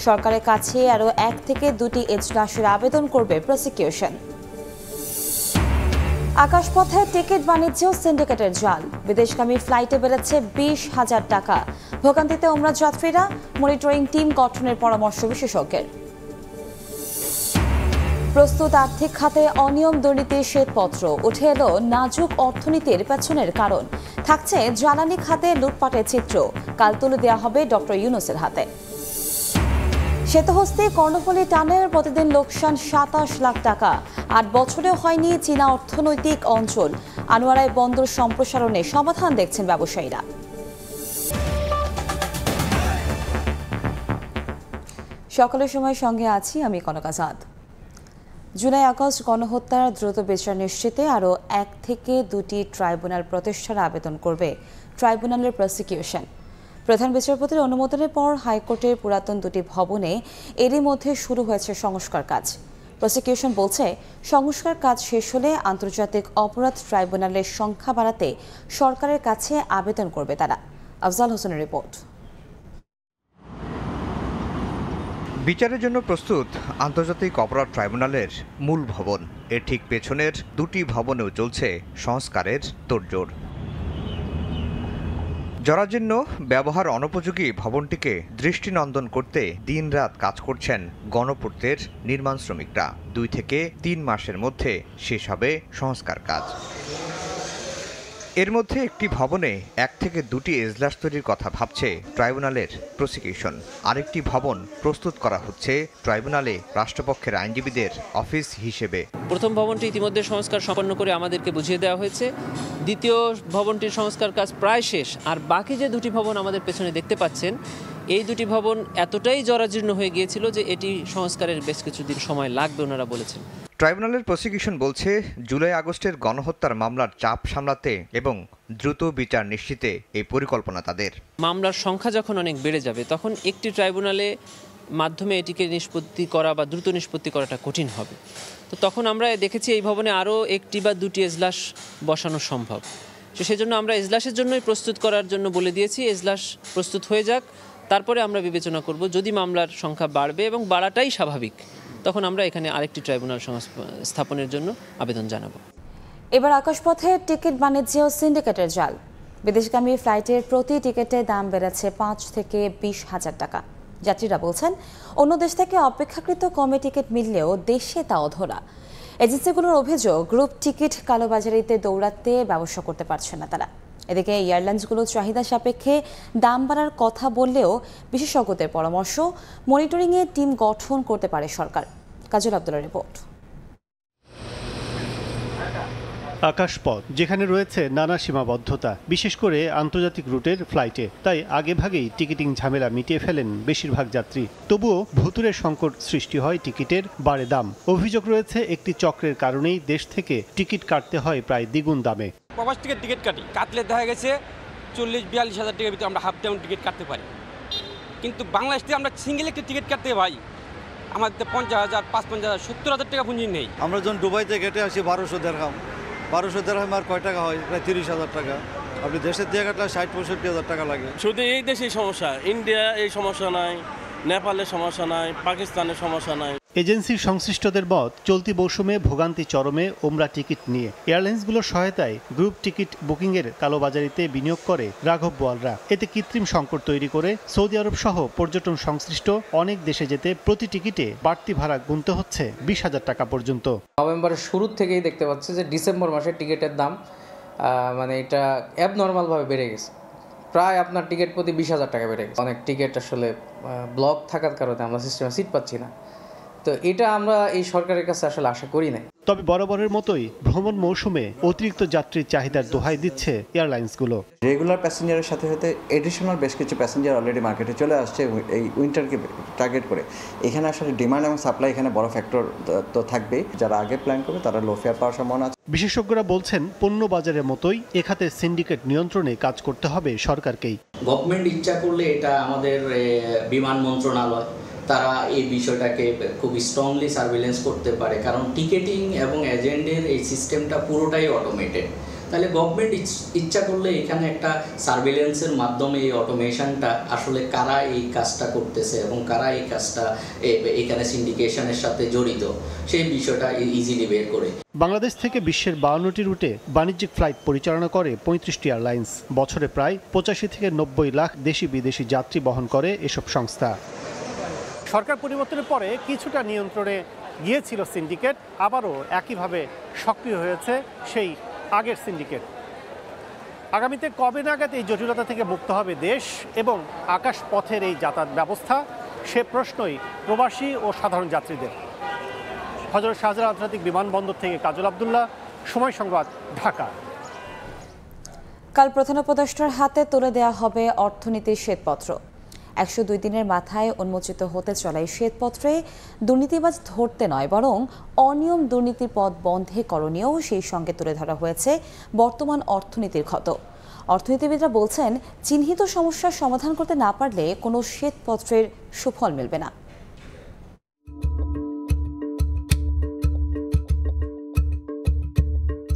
সরকারের কাছে আরও 1 থেকে 2টি এজলাসের আবেদন করবে প্রসিকিউশন। আকাশপথে টিকিট বাণিজ্যেও সিন্ডিকেটের জাল, বিদেশগামী ফ্লাইটে বেড়েছে 20,000 টাকা। ভোগান্তিতে ওমরা যাত্রীরা, মনিটরিং টিম গঠনের পরামর্শ বিশেষজ্ঞের। প্রস্তুত আর্থিক খাতে অনিয়ম দুর্নীতির শ্বেতপত্র, উঠে এলো নাজুক অর্থনীতির পেছনের কারণ। থাকছে জ্বালানি খাতে লুটপাটের চিত্র, কাল তুলে দেওয়া হবে ডক্টর ইউনূসের হাতে। শ্বেতহস্তি কর্ণফুলী টানেল প্রতিদিন লোকসান 27 লাখ টাকা, 8 বছরেও হয়নি চীনা অর্থনৈতিক অঞ্চল। আনোয়ারায় বন্দর সম্প্রসারণে সমাধান দেখছেন ব্যবসায়ীরা। সকালের সময় সঙ্গে আছি আমি কনক আজাদ। জুলাই আগস্ট গণহত্যার দ্রুত বিচার নিশ্চিতে আরও 1 থেকে 2টি ট্রাইব্যুনাল প্রতিষ্ঠার আবেদন করবে ট্রাইব্যুনালের প্রসিকিউশন। প্রধান বিচারপতির অনুমোদনের পর হাইকোর্টের পুরাতন 2টি ভবনে এরই মধ্যে শুরু হয়েছে সংস্কার কাজ। প্রসিকিউশন বলছে, সংস্কার কাজ শেষ হলে আন্তর্জাতিক অপরাধ ট্রাইব্যুনালের সংখ্যা বাড়াতে সরকারের কাছে আবেদন করবে তারা। আফজাল হোসেনের রিপোর্ট। বিচারের জন্য প্রস্তুত আন্তর্জাতিক অপরাধ ট্রাইব্যুনালের মূল ভবন, এর ঠিক পেছনের 2টি ভবনেও চলছে সংস্কারের তোড়জোড়। জরাজীর্ণ, ব্যবহার অনুপযোগী ভবনটিকে দৃষ্টিনন্দন করতে দিনরাত কাজ করছেন গণপূর্তের নির্মাণ শ্রমিকরা। 2 থেকে 3 মাসের মধ্যে শেষ হবে সংস্কার কাজ। এর মধ্যে একটি ভবনে 1 থেকে 2টি এজলাস তৈরির কথা ভাবছে ট্রাইব্যুনালের প্রসিকিউশন। আরেকটি ভবন প্রস্তুত করা হচ্ছে ট্রাইব্যুনালে রাষ্ট্রপক্ষের আইনজীবীদের অফিস হিসেবে। প্রথম ভবনটি ইতিমধ্যে সংস্কার সম্পন্ন করে আমাদেরকে বুঝিয়ে দেওয়া হয়েছে। দ্বিতীয় ভবনটির সংস্কার কাজ প্রায় শেষ, আর বাকি যে 2টি ভবন আমাদের পেছনে দেখতে পাচ্ছেন, এই 2টি ভবন এতটাই জরাজীর্ণ হয়ে গিয়েছিল যে এটি সংস্কারের বেশ কিছুদিন সময় লাগবে ওনারা বলেছেন। ট্রাইব্যুনালের প্রসিকিউশন বলছে, জুলাই আগস্টের গণহত্যার মামলার চাপ সামলাতে এবং দ্রুত বিচার নিশ্চিতে এই পরিকল্পনা তাদের। মামলার সংখ্যা যখন অনেক বেড়ে যাবে তখন একটি ট্রাইব্যুনালে মাধ্যমে এটিকে নিষ্পত্তি করা বা দ্রুত নিষ্পত্তি করাটা কঠিন হবে। তো তখন আমরা দেখেছি এই ভবনে আরও 1টি বা 2টি এজলাস বসানো সম্ভব। তো সেজন্য আমরা এজলাসের জন্যই প্রস্তুত করার জন্য বলে দিয়েছি, এজলাস প্রস্তুত হয়ে যাক, তারপরে আমরা বিবেচনা করব। যদি মামলার সংখ্যা বাড়বে এবং বাড়াটাই স্বাভাবিক, তখন আমরা এখানে আরেকটি ট্রাইব্যুনাল স্থাপনের জন্য আবেদন জানাব। এবার আকাশপথে টিকিট বাণিজ্যেও সিন্ডিকেটের জাল, বিদেশগামী ফ্লাইটের প্রতি টিকিটের দাম বেড়েছে 5 থেকে 20,000 টাকা। যাত্রীরা বলছেন, অন্য দেশ থেকে অপেক্ষাকৃত কমে টিকিট মিললেও দেশে তা অধরা। এজেন্সিগুলোর অভিযোগ, গ্রুপ টিকিট কালোবাজারিতে দৌড়াতে ব্যবসা করতে পারছে না তারা। এদিকে এয়ারলাইন্সগুলো চাহিদা সাপেক্ষে দাম বাড়ার কথা বললেও বিশেষজ্ঞদের পরামর্শ, মনিটরিংয়ে টিম গঠন করতে পারে সরকার। কাজল আব্দুল্লাহর রিপোর্ট। আকাশপথ যেখানে রয়েছে নানা সীমাবদ্ধতা, বিশেষ করে আন্তর্জাতিক রুটের ফ্লাইটে, তাই আগেভাগেই টিকিটিং ঝামেলা মিটিয়ে ফেলেন বেশিরভাগ যাত্রী। তবুও ভুতুরে সংকট সৃষ্টি হয় টিকিটের বাড়ে দাম। অভিযোগ রয়েছে, একটি চক্রের কারণেই দেশ থেকে টিকিট কাটতে হয় প্রায় দ্বিগুণ দামে। প্রবাস টিকিট কাটলে দেখা গেছে 40-42 হাজার টাকার ভিতরে আমরা হাফ ডাউন টিকিট কাটতে পারি, কিন্তু বাংলাদেশে আমরা সিঙ্গেল একটি টিকিট কাটতে ভাই আমাদের 50,000, 55,000, 70,000 টাকা পুঁজি নেই। আমরা যখন দুবাইতে কেটে আসি 1200 দিরহাম আর কয় টাকা হয়? প্রায় 30,000 টাকা। আপনি দেশের দিয়ে কাটলে 60-65,000 টাকা লাগে। শুধু এই দেশেই সমস্যা, ইন্ডিয়া এই সমস্যা নাই, নেপালের সমস্যা নাই, পাকিস্তানের সমস্যা নাই। এজেন্সির সংশ্লিষ্টদের মত, চলতি মৌসুমে ভোগান্তি চরমে ওমরা টিকিট নিয়ে এয়ারলাইন্সগুলোর সহায়তায় গ্রুপ টিকিট বুকিংয়ের কালোবাজারিতে বিনিয়োগ করে রাঘব বোয়ালরা। এতে কৃত্রিম সংকট তৈরি করে সৌদি আরব সহ পর্যটন সংশ্লিষ্ট অনেক দেশে যেতে প্রতি টিকিটে বাড়তি ভাড়া গুনতে হচ্ছে 20,000 টাকা পর্যন্ত। নভেম্বরের শুরু থেকেই দেখতে পাচ্ছি যে ডিসেম্বর মাসে টিকিটের দাম এটা অ্যাবনর্মালভাবে বেড়ে গেছে। প্রায় আপনার টিকিট প্রতি 20,000 টাকা বেড়ে গেছে। অনেক টিকিট আসলে ব্লক থাকার কারণে আমরা সিস্টেমে সিট পাচ্ছি না। তো এটা আমরা এই সরকারের কাছে আসলে আশা করি না। তবে বরাবরের মতোই ভ্রমণ মৌসুমে অতিরিক্ত যাত্রীর চাহিদার দোহাই দিচ্ছে এয়ারলাইন্সগুলো। রেগুলার প্যাসেঞ্জারের সাথে সাথে এডিশনাল বেশ কিছু প্যাসেঞ্জার অলরেডি মার্কেটে চলে আসছে এই উইন্টারকে টার্গেট করে। এখানে আসলে ডিমান্ড এবং সাপ্লাই এখানে বড় ফ্যাক্টর তো থাকবেই। যারা আগে প্ল্যান করবে তারা লো ফেয়ার পাওয়ার সম্ভাবনা আছে। বিশেষজ্ঞরা বলছেন, পণ্য বাজারের মতোই এখাতে সিন্ডিকেট নিয়ন্ত্রণে কাজ করতে হবে সরকারকেই। গভর্নমেন্ট ইচ্ছা করলে এটা আমাদের বিমান মন্ত্রণালয় তারা এই বিষয়টাকে খুব স্ট্রংলি সার্ভিলেন্স করতে পারে, কারণ টিকেটিং এবং এজেন্টের এই সিস্টেমটা পুরোটাই অটোমেটেড। তাহলে গভর্নমেন্ট ইচ্ছা করলে এখানে একটা সার্ভেলেন্সের মাধ্যমে এই অটোমেশনটা আসলে কারা এই কাজটা করতেছে এবং কারা এই কাজটা এখানে সিন্ডিকেশনের সাথে জড়িত সেই বিষয়টা ইজিলি বের করে। বাংলাদেশ থেকে বিশ্বের 52টি রুটে বাণিজ্যিক ফ্লাইট পরিচালনা করে 35টি এয়ারলাইন্স। বছরে প্রায় 85 থেকে 90 লাখ দেশি বিদেশি যাত্রী বহন করে এসব সংস্থা। সরকার পরিবর্তনের পরে কিছুটা নিয়ন্ত্রণে গিয়েছিল সিন্ডিকেট, আবারও একইভাবে সক্রিয় হয়েছে সেই আগের সিন্ডিকেট। আগামীতে কবে নাগাদ এই জটিলতা থেকে মুক্ত হবে দেশ এবং আকাশপথের এই যাতায়াত ব্যবস্থা, সে প্রশ্নই প্রবাসী ও সাধারণ যাত্রীদের। হযরত শাহজালাল আন্তর্জাতিক বিমানবন্দর থেকে কাজল আব্দুল্লাহ, সময় সংবাদ, ঢাকা। কাল প্রধান উপদেষ্টার হাতে তুলে দেওয়া হবে অর্থনীতির শ্বেতপত্র। 102 দিনের মাথায় উন্মোচিত হতে চলা এই শ্বেতপত্রে দুর্নীতিবাজ ধরতে নয়, বরং অনিয়ম দুর্নীতির পথ বন্ধে করণীয় সেই সঙ্গে তুলে ধরা হয়েছে বর্তমান অর্থনীতির ক্ষত। অর্থনীতিবিদরা বলছেন, চিহ্নিত সমস্যার সমাধান করতে না পারলে কোনো শ্বেতপত্রের সুফল মিলবে না।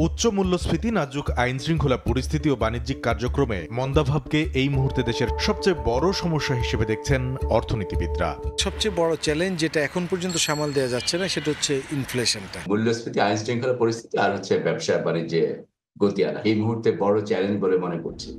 উচ্চ মূল্যস্ফীতি, নাজুক আইন শৃঙ্খলা পরিস্থিতি ও বাণিজ্যিক কার্যক্রমে মন্দাভাবকে এই মুহূর্তে দেশের সবচেয়ে বড় সমস্যা হিসেবে দেখছেন অর্থনীতিবিদরা। সবচেয়ে বড় চ্যালেঞ্জ যেটা এখন পর্যন্ত সামাল দেওয়া যাচ্ছে না, সেটা হচ্ছে ইনফ্লেশনটা। মূল্যস্ফীতি, আইন শৃঙ্খলা পরিস্থিতি আর হচ্ছে ব্যবসা বাণিজ্যে গতি আনা এই মুহূর্তে বড় চ্যালেঞ্জ বলে মনে করছি।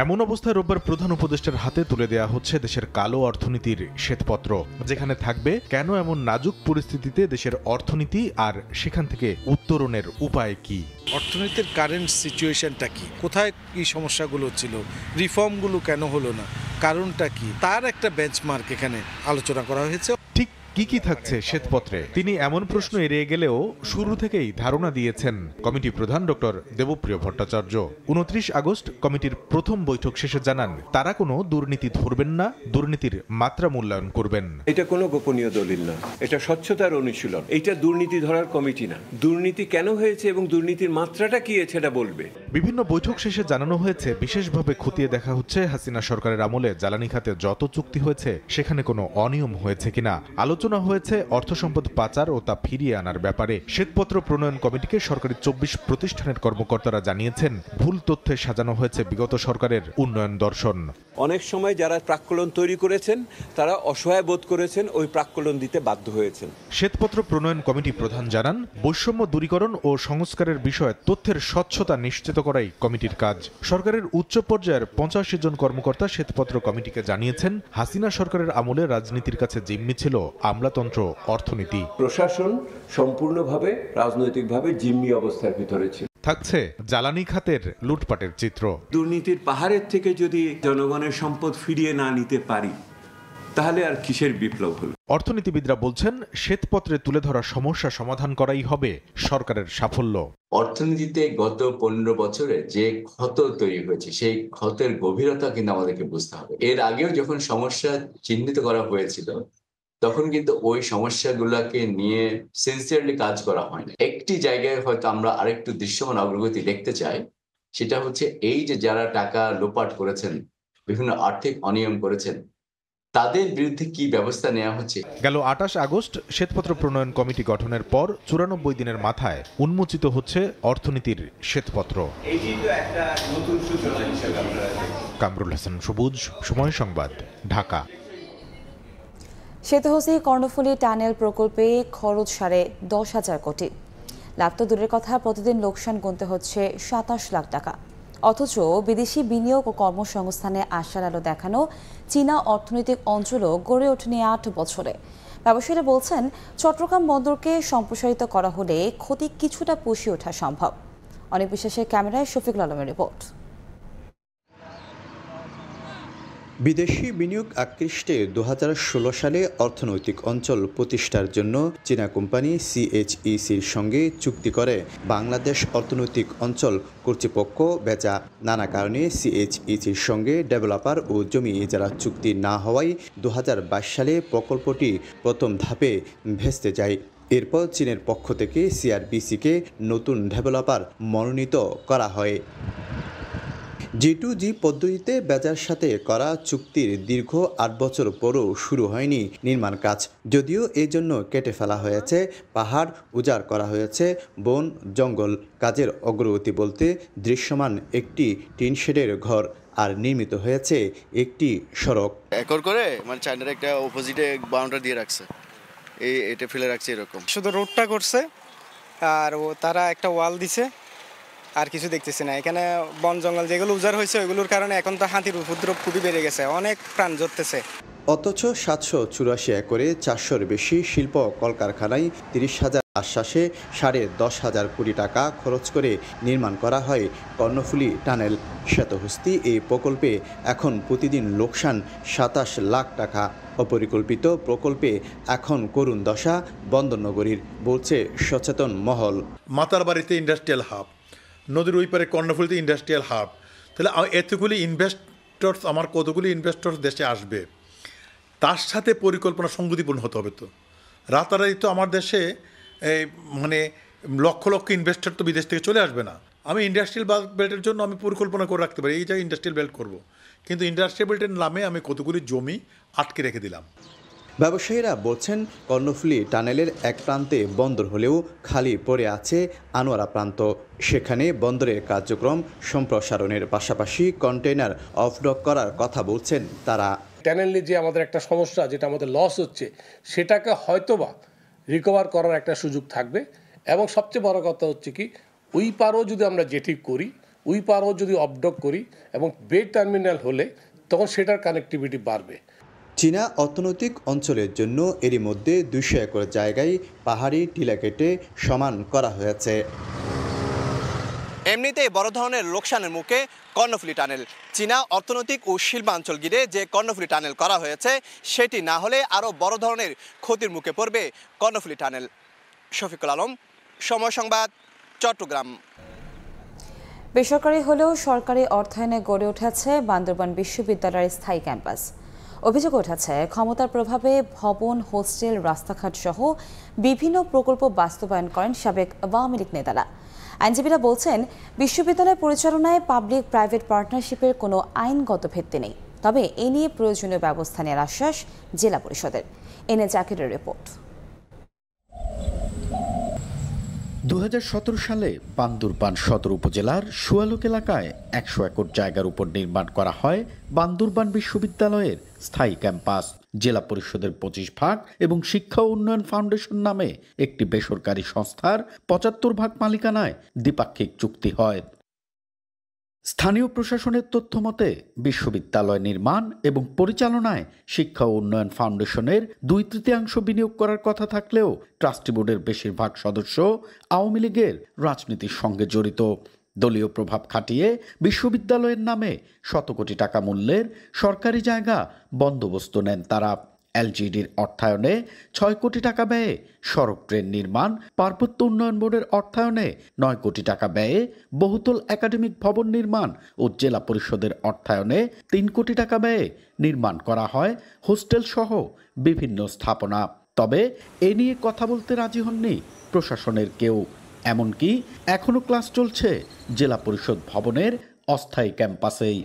এমন অবস্থায় রোববার প্রধান উপদেষ্টার হাতে তুলে দেয়া হচ্ছে দেশের কালো অর্থনীতির শ্বেতপত্র, যেখানে থাকবে কেন এমন নাজুক পরিস্থিতিতে দেশের অর্থনীতি আর সেখান থেকে উত্তরণের উপায় কি। অর্থনীতির কারেন্ট সিচুয়েশনটা কি, কোথায় কি সমস্যাগুলো ছিল, রিফর্মগুলো কেন হলো না, কারণটা কি, তার একটা বেঞ্চমার্ক এখানে আলোচনা করা হয়েছে। ঠিক কি কি থাকছে শ্বেতপত্রে, তিনি এমন প্রশ্ন এড়িয়ে গেলেও শুরু থেকেই ধারণা দিয়েছেন কমিটি প্রধান ডক্টর দেবপ্রিয় ভট্টাচার্য। 29 আগস্ট কমিটির প্রথম বৈঠক শেষে জানান, তারা কোনো দুর্নীতি ধরবেন না, দুর্নীতির মাত্রা মূল্যায়ন করবেন। এটা কোনো গোপনীয় দলিল না, এটা স্বচ্ছতার অনুশীলন। এটা দুর্নীতি ধরার কমিটি না, দুর্নীতি কেন হয়েছে এবং দুর্নীতির মাত্রাটা কি সেটা বলবে। বিভিন্ন বৈঠক শেষে জানানো হয়েছে, বিশেষভাবে খতিয়ে দেখা হচ্ছে হাসিনা সরকারের আমলে জ্বালানি খাতে যত চুক্তি হয়েছে সেখানে কোনো অনিয়ম হয়েছে কিনা। আলোচনা হয়েছে অর্থ সম্পদ পাচার ও তা ফিরিয়ে আনার ব্যাপারে। শ্বেতপত্র প্রণয়ন কমিটিকে সরকারি 24 প্রতিষ্ঠানের কর্মকর্তারা জানিয়েছেন, ভুল তথ্যে সাজানো হয়েছে বিগত সরকারের উন্নয়ন দর্শন। অনেক সময় যারা প্রাক্কলন তৈরি করেছেন তারা অসহায় বোধ করেছেন, ওই প্রাক্কলন দিতে বাধ্য হয়েছেন। শ্বেতপত্র প্রণয়ন কমিটি প্রধান জানান, বৈষম্য দূরীকরণ ও সংস্কারের বিষয়ে তথ্যের স্বচ্ছতা নিশ্চিত করাই কমিটির কাজ। সরকারের উচ্চ পর্যায়ের 85 জন কর্মকর্তা শ্বেতপত্র কমিটিকে জানিয়েছেন, হাসিনা সরকারের আমলে রাজনীতির কাছে জিম্মি ছিল আমলাতন্ত্র, অর্থনীতি। প্রশাসন সম্পূর্ণভাবে রাজনৈতিকভাবে জিম্মি অবস্থার ভিতরে ছিল। থাকছে জ্বালানি খাতের লুটপাটের চিত্র। দুর্নীতির পাহাড়ের থেকে যদি জনগণের সম্পদ ফিরিয়ে না নিতে পারি, তাহলে আর কিসের বিপ্লব হলো। অর্থনীতিবিদরা বলছেন, শ্বেতপত্রে তুলে ধরা সমস্যা সমাধান করাই হবে সরকারের সাফল্য। অর্থনীতিতে গত 15 বছরে যে ক্ষত তৈরি হয়েছে, সেই ক্ষতের গভীরতা কিন্তু আমাদেরকে বুঝতে হবে। এর আগেও যখন সমস্যা চিহ্নিত করা হয়েছিল, তখন কিন্তু ওই সমস্যাগুলোকে নিয়ে সিনসিয়ারলি কাজ করা হয় না। একটি জায়গায় হয়তো আমরা আরেকটু দৃশ্যমান অগ্রগতি দেখতে চাই, সেটা হচ্ছে এই যে যারা টাকা লোপাট করেছেন, বিভিন্ন আর্থিক অনিয়ম করেছেন, তাদের বিরুদ্ধে কি ব্যবস্থা নেওয়া হচ্ছে। গেল 28 আগস্ট শ্বেতপত্র প্রণয়ন কমিটি গঠনের পর 94 দিনের মাথায় উন্মোচিত হচ্ছে অর্থনীতির শ্বেতপত্র। কামরুল হাসান সবুজ, সময় সংবাদ, ঢাকা। সেতুহসি কর্ণফুলী টানেল প্রকল্পে খরচ 10,500 কোটি। লাভ তো দূরের কথা, প্রতিদিন লোকসান গুনতে হচ্ছে 27 লাখ টাকা। অথচ বিদেশি বিনিয়োগ ও কর্মসংস্থানে আশার আলো দেখানো চীনা অর্থনৈতিক অঞ্চলও গড়ে ওঠেনি 8 বছরে। ব্যবসায়ীরা বলছেন, চট্টগ্রাম বন্দরকে সম্প্রসারিত করা হলে ক্ষতি কিছুটা পুষিয়ে ওঠা সম্ভব। অনেক বিশ্বাসের ক্যামেরায় শফিকুল আলমের রিপোর্ট। বিদেশি বিনিয়োগ আকৃষ্টে 2016 সালে অর্থনৈতিক অঞ্চল প্রতিষ্ঠার জন্য চীনা কোম্পানি CHECর সঙ্গে চুক্তি করে বাংলাদেশ অর্থনৈতিক অঞ্চল কর্তৃপক্ষ। বেচা নানা কারণে CHECর সঙ্গে ডেভেলপার ও জমি ইজারা চুক্তি না হওয়ায় 2022 সালে প্রকল্পটি প্রথম ধাপে ভেস্তে যায়। এরপর চীনের পক্ষ থেকে CRBCকে নতুন ডেভেলপার মনোনীত করা হয়। G2G পদ্ধতিতে বেজার সাথে করা চুক্তির দীর্ঘ ৮ বছর পরও শুরু হয়নি নির্মাণ কাজ। যদিও এজন্য কেটে ফেলা হয়েছে পাহাড়, উজাড় করা হয়েছে বন জঙ্গল। কাজের অগ্রগতি বলতে দৃশ্যমান একটি টিন শেডের ঘর আর নির্মিত হয়েছে একটি সড়ক। একর করে মানে চাইনার একটা অপোজিটে বাউন্ডারি দিয়ে রাখছে, এটা ফেলে রাখছে এরকম। শুধু রোডটা করছে আর তারা একটা ওয়াল দিছে, আর কিছু দেখতেছি না। এখানে বন জঙ্গল যেগুলো উজাড় হয়েছে ওইগুলোর কারণে এখন তো হাতির উপদ্রব খুবই বেড়ে গেছে, অনেক প্রাণ ঝরতেছে। অথচ 784 একরে 400-র বেশি শিল্প কলকারখানায় 30,000 আশ্বাসে 10,500 কোটি টাকা খরচ করে নির্মাণ করা হয় কর্ণফুলী টানেল। শ্বেতহস্তি এই প্রকল্পে এখন প্রতিদিন লোকসান 27 লাখ টাকা। অপরিকল্পিত প্রকল্পে এখন করুণ দশা বন্দরনগরীর, বলছে সচেতন মহল। মাতারবাড়িতে ইন্ডাস্ট্রিয়াল হাব, নদীর ওই পারে কর্ণফুলীতে ইন্ডাস্ট্রিয়াল হাব, তাহলে এতগুলি ইনভেস্টর্স, আমার কতগুলি ইনভেস্টর্স দেশে আসবে, তার সাথে পরিকল্পনা সংগতিপূর্ণ হতে হবে। তো রাতারাতি তো আমার দেশে মানে লক্ষ লক্ষ ইনভেস্টর তো বিদেশ থেকে চলে আসবে না। আমি ইন্ডাস্ট্রিয়াল বেল্টের জন্য আমি পরিকল্পনা করে রাখতে পারি, এই জায়গায় ইন্ডাস্ট্রিয়াল বেল্ট করব, কিন্তু ইন্ডাস্ট্রিয়াল বেল্টের নামে আমি কতগুলি জমি আটকে রেখে দিলাম। ব্যবসায়ীরা বলছেন কর্ণফুলী টানেলের এক প্রান্তে বন্দর হলেও খালি পড়ে আছে আনোয়ারা প্রান্ত। সেখানে বন্দরের কার্যক্রম সম্প্রসারণের পাশাপাশি কন্টেইনার অফডক করার কথা বলছেন তারা। টানেলে যে আমাদের একটা সমস্যা, যেটা আমাদের লস হচ্ছে, সেটাকে হয়তোবা রিকভার করার একটা সুযোগ থাকবে। এবং সবচেয়ে বড় কথা হচ্ছে কি, ওই পারও যদি আমরা জেটি করি, ওই পারও যদি অফডক করি এবং বে টার্মিনাল হলে তখন সেটার কানেক্টিভিটি বাড়বে। চীনা অর্থনৈতিক অঞ্চলের জন্য এরই মধ্যে 200 একর জায়গায় পাহাড়ি টিলা কেটে সমান করা হয়েছে। এমনিতেই বড় ধরনের লোকসানের মুখে কর্ণফুলী টানেল। চীনা অর্থনৈতিক ও শিল্পাঞ্চল ঘিরে যে কর্ণফুলী টানেল করা হয়েছে, সেটি না হলে আরও বড় ধরনের ক্ষতির মুখে পড়বে কর্ণফুলী টানেল। শফিকুল আলম, সময় সংবাদ, চট্টগ্রাম। বেসরকারি হলেও সরকারি অর্থায়নে গড়ে উঠেছে বান্দরবান বিশ্ববিদ্যালয়ের স্থায়ী ক্যাম্পাস। অভিযোগ উঠেছে ক্ষমতার প্রভাবে ভবন, হোস্টেল, রাস্তাঘাট সহ বিভিন্ন প্রকল্প বাস্তবায়ন করেন সাবেক আওয়ামী লীগ নেতারা। আইনজীবীরা বলছেন, বিশ্ববিদ্যালয় পরিচালনায় পাবলিক প্রাইভেট পার্টনারশিপের কোনো আইনগত ভিত্তি নেই, তবে এ নিয়ে প্রয়োজনীয় ব্যবস্থা নেওয়ার আশ্বাস জেলা পরিষদের। এনে জাকিরের রিপোর্ট। 2017 সালে বান্দরবান সদর উপজেলার সুয়ালুক এলাকায় 100 একর জায়গার উপর নির্মাণ করা হয় বান্দরবান বিশ্ববিদ্যালয়ের স্থায়ী ক্যাম্পাস। জেলা পরিষদের 25 ভাগ এবং শিক্ষা উন্নয়ন ফাউন্ডেশন নামে একটি বেসরকারি সংস্থার 75 ভাগ মালিকানায় দ্বিপাক্ষিক চুক্তি হয়। স্থানীয় প্রশাসনের তথ্য মতে বিশ্ববিদ্যালয় নির্মাণ এবং পরিচালনায় শিক্ষা উন্নয়ন ফাউন্ডেশনের 2/3 বিনিয়োগ করার কথা থাকলেও ট্রাস্টি বোর্ডের বেশিরভাগ সদস্য আওয়ামী লীগের রাজনীতির সঙ্গে জড়িত। দলীয় প্রভাব খাটিয়ে বিশ্ববিদ্যালয়ের নামে শত কোটি টাকা মূল্যের সরকারি জায়গা বন্দোবস্ত নেন তারা। এলজিডির অর্থায়নে 6 কোটি টাকা ব্যয়ে সড়ক ট্রেন নির্মাণ, পার্বত্য উন্নয়ন বোর্ডের অর্থায়নে 9 কোটি টাকা ব্যয়ে বহুতল একাডেমিক ভবন নির্মাণ ও জেলা পরিষদের অর্থায়নে 3 কোটি টাকা ব্যয়ে নির্মাণ করা হয় হোস্টেল সহ বিভিন্ন স্থাপনা। তবে এ নিয়ে কথা বলতে রাজি হননি প্রশাসনের কেউ। এমনকি এখনও ক্লাস চলছে জেলা পরিষদ ভবনের অস্থায়ী ক্যাম্পাসেই।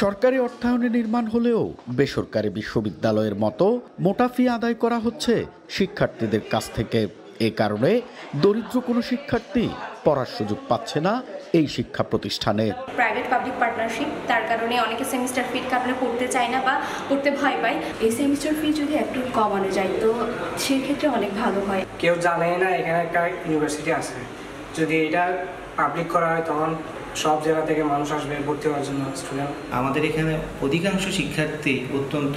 সরকারি অর্থায়নে নির্মাণ হলেও বেসরকারি বিশ্ববিদ্যালয়ের মতো মোটা ফি আদায় করা হচ্ছে শিক্ষার্থীদের কাছ থেকে। এ কারণে দরিদ্র কোনো শিক্ষার্থী পড়ার সুযোগ পাচ্ছে না এই শিক্ষা প্রতিষ্ঠানে। প্রাইভেট পাবলিক পার্টনারশিপ, তার কারণে অনেকে সেমিস্টার ফির কারণে পড়তে চায় না বা পড়তে ভয় পায়। এই সেমিস্টার ফি যদি একটু কমানো যায় তো সেক্ষেত্রে অনেক ভালো হয়। কেউ জানে না এখানে একটা ইউনিভার্সিটি আছে, যদি এটা পাবলিক করা হয় তখন সব জায়গা থেকে মানুষ আসবে ভর্তি হওয়ার জন্য স্টুডেন্ট। আমাদের এখানে অধিকাংশ শিক্ষার্থী অত্যন্ত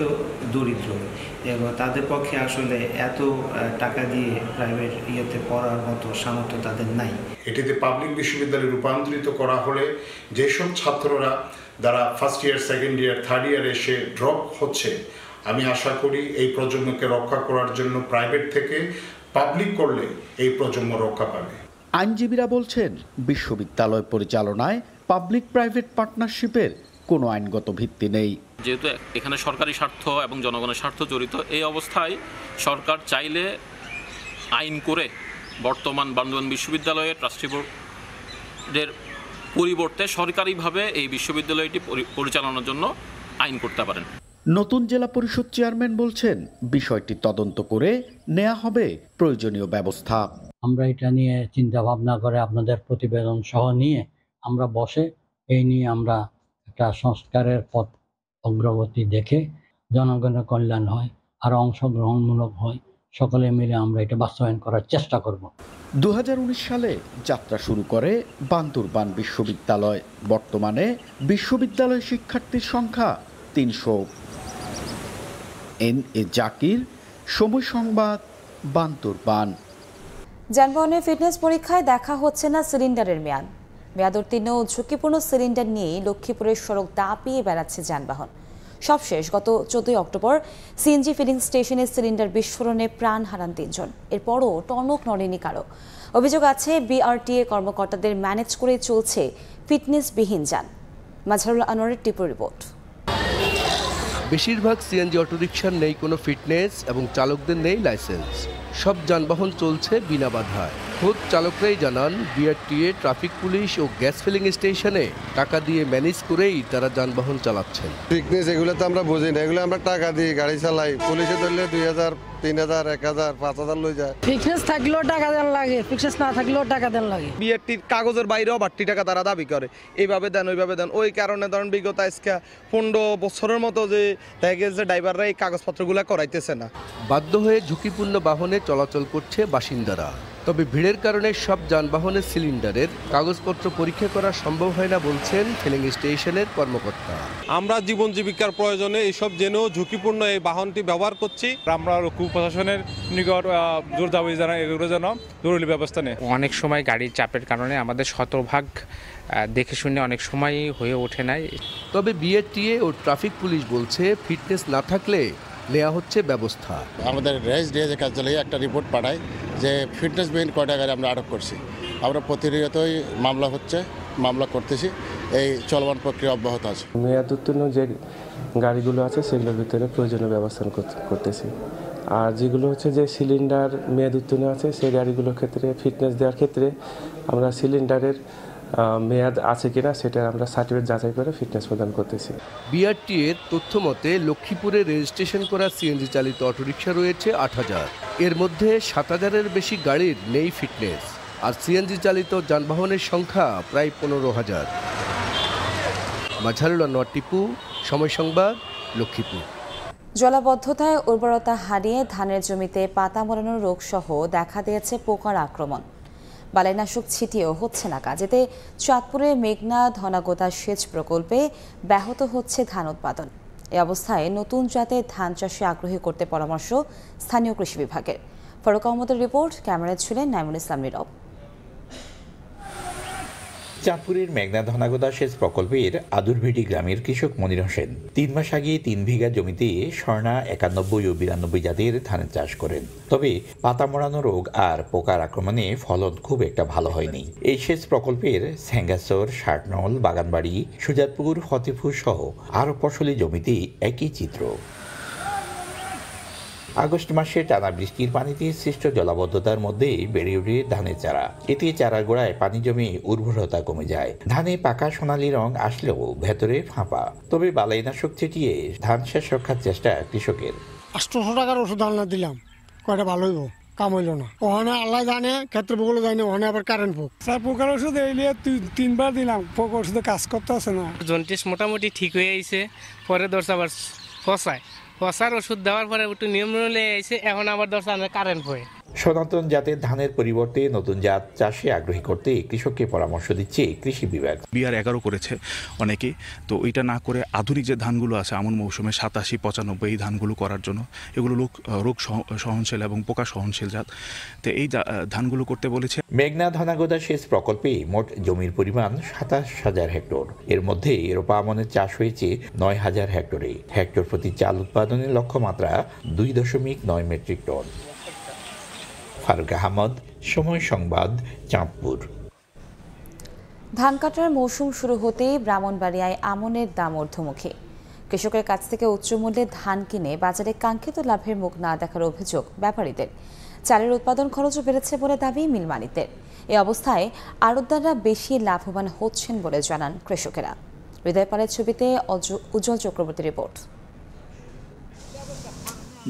দরিদ্র এবং তাদের পক্ষে আসলে এত টাকা দিয়ে প্রাইভেট ইয়েতে পড়ার মতো সামর্থ্য তাদের নাই। এটিতে পাবলিক বিশ্ববিদ্যালয়ে রূপান্তরিত করা হলে যেসব ছাত্ররা যারা first year, second year, third year এসে ড্রপ হচ্ছে, আমি আশা করি এই প্রজন্মকে রক্ষা করার জন্য প্রাইভেট থেকে পাবলিক করলে এই প্রজন্ম রক্ষা পাবে। আইনজীবীরা বলছেন, বিশ্ববিদ্যালয় পরিচালনায় পাবলিক প্রাইভেট পার্টনারশিপের কোনো আইনগত ভিত্তি নেই। যেহেতু এখানে সরকারি স্বার্থ এবং জনগণের স্বার্থ জড়িত, এই অবস্থায় সরকার চাইলে আইন করে বর্তমান বান্দরবান বিশ্ববিদ্যালয়ে ট্রাস্টি বোর্ডের পরিবর্তে সরকারিভাবে এই বিশ্ববিদ্যালয়টি পরিচালনার জন্য আইন করতে পারেন। নতুন জেলা পরিষদ চেয়ারম্যান বলছেন বিষয়টি তদন্ত করে নেওয়া হবে প্রয়োজনীয় ব্যবস্থা। আমরা এটা নিয়ে চিন্তা ভাবনা করে আপনাদের প্রতিবেদন সহ নিয়ে আমরা বসে এই নিয়ে আমরা একটা সংস্কারের পথ অগ্রগতি দেখে জনগণের কল্যাণ হয় আর অংশগ্রহণমূলক হয়, সকলে মিলে আমরা এটা বাস্তবায়ন করার চেষ্টা করব। 2019 সালে যাত্রা শুরু করে বান্দরবান বিশ্ববিদ্যালয়। বর্তমানে বিশ্ববিদ্যালয় শিক্ষার্থীর সংখ্যা 300। এন.এ. জাকির, সময় সংবাদ, বান্দরবান। যানবাহনের ফিটনেস পরীক্ষায় দেখা হচ্ছে না সিলিন্ডারের মেয়াদোত্তীর্ণ ও ঝুঁকিপূর্ণ সিলিন্ডার নিয়েই লক্ষ্মীপুরের সড়ক দাপিয়ে বেড়াচ্ছে যানবাহন। সবশেষ গত 14 অক্টোবর সিএনজি ফিলিং স্টেশনের সিলিন্ডার বিস্ফোরণে প্রাণ হারান 3 জন। এরপরও টনক নড়েনি কারো। অভিযোগ আছে বিআরটিএ কর্মকর্তাদের ম্যানেজ করে চলছে ফিটনেসবিহীন যান। মাজহারুল আনোয়ারের টিপু রিপোর্ট। বেশিরভাগ সিএনজি অটোরিকশার নেই কোনো ফিটনেস এবং চালকদের নেই লাইসেন্স। সব যানবাহন চলছে বিনা বাধায়। খোদ চালকরাই জানান বিআরটিএ, ট্রাফিক পুলিশ ও গ্যাস ফিলিং স্টেশনে টাকা দিয়ে ম্যানেজ করেই তারা যানবাহন চালাচ্ছেন। ফিটনেস এগুলো তো আমরা বুঝি না, এগুলো আমরা টাকা দিয়ে গাড়ি চালাই। পুলিশে ধরলে 2000, 3000, 1000, 5000 লই যায়। ফিটনেস থাকলেও টাকা দেন লাগে, ফিটনেস না থাকলেও টাকা দেন লাগে। বিআরটির কাগজের বাইরেও বাড়তি টাকা তারা দাবি করে, এইভাবে দেন ওইভাবে দেন। ওই কারণে ধরেন বিগত আজকে 15 বছরের মতো যে দেখা গেছে ড্রাইভাররা এই কাগজপত্রগুলো করাইতেছে না। বাধ্য হয়ে ঝুঁকিপূর্ণ বাহনে চলাচল করছে বাসিন্দারা। তবে ভিড়ের কারণে সব যানবাহনের সিলিন্ডারের কাগজপত্র পরীক্ষা করা সম্ভব হয় না বলছেন ফিলিং স্টেশনের কর্মকর্তা। আমরা জীবন জীবিকার প্রয়োজনে এইসব জেনেও ঝুঁকিপূর্ণ এই বাহনটি ব্যবহার করছি। আমরা প্রশাসনের নিকট জোর দাবি জানাই এগুলো যেন জরুরি ব্যবস্থা নেয়। অনেক সময় গাড়ির চাপের কারণে আমাদের শতভাগ দেখে শুনে অনেক সময় হয়ে ওঠে নাই। তবে বিআরটিএ ও ট্রাফিক পুলিশ বলছে ফিটনেস না থাকলে নেওয়া হচ্ছে ব্যবস্থা। আমাদের রেস দিয়ে যে কার্যালয়ে একটা রিপোর্ট পাঠায় যে ফিটনেস বিহীন কয়টা গাড়ি আমরা আটক করছি। আমরা প্রতিনিয়তই মামলা করতেছি, এই চলমান প্রক্রিয়া অব্যাহত আছে। মেয়াদ উত্তীর্ণ যে গাড়িগুলো আছে সেগুলোর ভিতরে প্রয়োজনীয় ব্যবস্থা করতেছি। আর যেগুলো হচ্ছে যে সিলিন্ডার মেয়াদ উত্তীর্ণ আছে সেই গাড়িগুলোর ক্ষেত্রে ফিটনেস দেওয়ার ক্ষেত্রে আমরা সিলিন্ডারের মেয়াদ আছে কিনা সেটা আমরা সার্টিফিকেট যাচাই করে ফিটনেস প্রদান করতেছি। বিআরটিএর তথ্য মতে লক্ষ্মীপুরে রেজিস্ট্রেশন করা সিএনজি চালিত অটোরিকশা রয়েছে 8000। এর মধ্যে 7000-এর বেশি গাড়ির নেই ফিটনেস। আর সিএনজি চালিত যানবাহনের সংখ্যা প্রায় 15000। মাজহারুল আনোয়ার টিপু, সময় সংবাদ, লক্ষ্মীপুর। জলাবদ্ধতায় উর্বরতা হারিয়ে ধানের জমিতে পাতা মরানোর রোগ সহ দেখা দিয়েছে পোকার আক্রমণ। বালাইনাশক ছিটিয়েও হচ্ছে না কাজ। এতে চাঁদপুরে মেঘনা ধনাগোদা সেচ প্রকল্পে ব্যাহত হচ্ছে ধান উৎপাদন। এ অবস্থায় নতুন জাতের ধান চাষে আগ্রহী করতে পরামর্শ স্থানীয় কৃষি বিভাগের। ফারুক আহমদের রিপোর্ট, ক্যামেরায় ছিলেন নাইমুল ইসলাম নীরব। চাঁদপুরের মেঘনা ধনাগোদা সেচ প্রকল্পের আদুরভিটি গ্রামের কৃষক মনির হোসেন 3 মাস আগে 3 বিঘা জমিতে স্বর্ণা 91 ও 92 জাতের ধানের চাষ করেন। তবে পাতা মরানো রোগ আর পোকার আক্রমণে ফলন খুব একটা ভালো হয়নি। এই সেচ প্রকল্পের স্যাঙ্গাসর, ষাটনল, বাগানবাড়ি, সুজাতপুর, ফতেপুর সহ আরও ফসলি জমিতে একই চিত্র। আগস্ট মাসে টানা বৃষ্টির পানিতে সৃষ্ট জলাবদ্ধতার মধ্যে বেড়ে ওঠে ধানের চারা। এতে চারার গোড়ায় পানি জমে উর্বরতা কমে যায়। ধানে পাকা সোনালী রং আসলেও ভেতরে ফাঁপা। তবে বালাইনাশক ছিটিয়ে ধান শেষ রক্ষার চেষ্টা কৃষকের। 800 টাকার ওষুধ আলনা দিলাম, কয়টা ভালো হইব, কাম হইল না। ওখানে আল্লাহ জানে, ক্ষেত্র বগুলো জানে, ওখানে আবার কারেন্ট পোক। স্যার পোকার ওষুধ এলিয়ে 3বার দিলাম, পোকার ওষুধে কাজ করতে আছে না। জন্ডিস মোটামুটি ঠিক হয়ে আইছে, পরে দর্শ আবার ফসায়। ফসার ওষুধ দেওয়ার পরে একটু নিয়ম নিয়ে আইছে, এখন আবার দর্শ কারেন্ট হয়ে। সনাতন জাতের ধানের পরিবর্তে নতুন জাত চাষে আগ্রহী করতে কৃষককে পরামর্শ দিচ্ছে কৃষি বিভাগ। BR11 করেছে অনেকে, তো ওইটা না করে আধুনিক যে ধানগুলো আছে আমন মৌসুমে 87, 95 এই ধানগুলো করার জন্য, এগুলো রোগ সহনশীল এবং পোকা সহনশীল জাত, তো এই ধানগুলো করতে বলেছে। মেঘনা ধনাগোদা সেচ প্রকল্পে মোট জমির পরিমাণ 27,000 হেক্টর। এর মধ্যে রোপা আমনের চাষ হয়েছে 9,000 হেক্টরে। হেক্টর প্রতি চাল উৎপাদনের লক্ষ্যমাত্রা 2.9 মেট্রিক টন। ফারুক আহমদ, সময় সংবাদ, চাঁদপুর। ধান কাটার মৌসুম শুরু হতেই ব্রাহ্মণবাড়িয়ায় আমনের দাম ঊর্ধ্বমুখী। কৃষকের কাছ থেকে উচ্চ মূল্যে ধান কিনে বাজারে কাঙ্ক্ষিত লাভের মুখ না দেখার অভিযোগ ব্যাপারীদের। চালের উৎপাদন খরচও বেড়েছে বলে দাবি মিল মালিকদের। এ অবস্থায় আড়তদাররা বেশি লাভবান হচ্ছেন বলে জানান কৃষকেরা। হৃদয় পালের ছবিতে উজ্জ্বল চক্রবর্তী রিপোর্ট।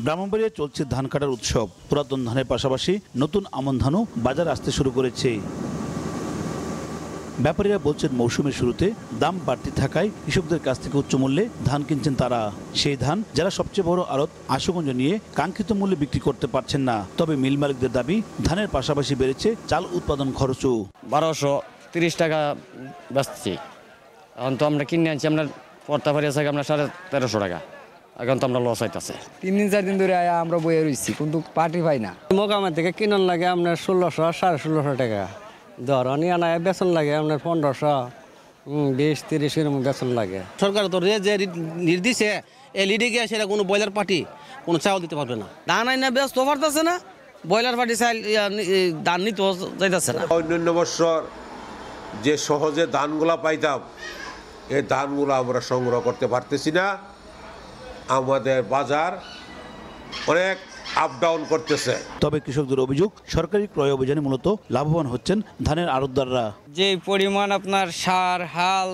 ব্রাহ্মণবাড়িয়ায় চলছে ধান কাটার উৎসব। পুরাতন ধানের পাশাপাশি নতুন আমন ধানও বাজারে আসতে শুরু করেছে। ব্যাপারীরা বলছেন মৌসুমের শুরুতে দাম বাড়তি থাকায় কৃষকদের কাছ থেকে উচ্চ মূল্যে ধান কিনছেন তারা। সেই ধান যারা সবচেয়ে বড় আড়ত আশুগঞ্জ নিয়ে কাঙ্ক্ষিত মূল্যে বিক্রি করতে পারছেন না। তবে মিল মালিকদের দাবি ধানের পাশাপাশি বেড়েছে চাল উৎপাদন খরচও। 1230 টাকা বেচছি, এখন তো আমরা কিনে আনছি আমরা পড়তে পারি আছে আমরা 1350 টাকা, এখন তো আমরা লস হইতেছে। 3-4 দিন ধরে আমরা বইয়ে রয়েছি কিন্তু পার্টি পাই না। মোকামের থেকে কিনন লাগে আপনার 1600 1650 টাকা, ধরনি আনায় বেতন লাগে আপনার 1500 20-30 এরকম বেতন লাগে। সরকার তো যে নির্দেশে এই লিডে গিয়ে সেটা কোনো ব্রয়লার পার্টি কোনো চাউল দিতে পারবে না। ধান আইনা ব্যস্ত পারতেছে না, ব্রয়লার পার্টি চাল ধান নিতে যাইতেছে না। অন্যান্য বছর যে সহজে ধানগুলা পাইতাম এই ধানগুলো আমরা সংগ্রহ করতে পারতেছি না। আমাদের বাজার অনেক আপ ডাউন করতেছে। তবে কৃষকদের অভিযোগ সরকারি ক্রয় অভিযানে মূলত লাভবান হচ্ছেন ধানের আড়তদাররা। যে পরিমাণ আপনার সার হাল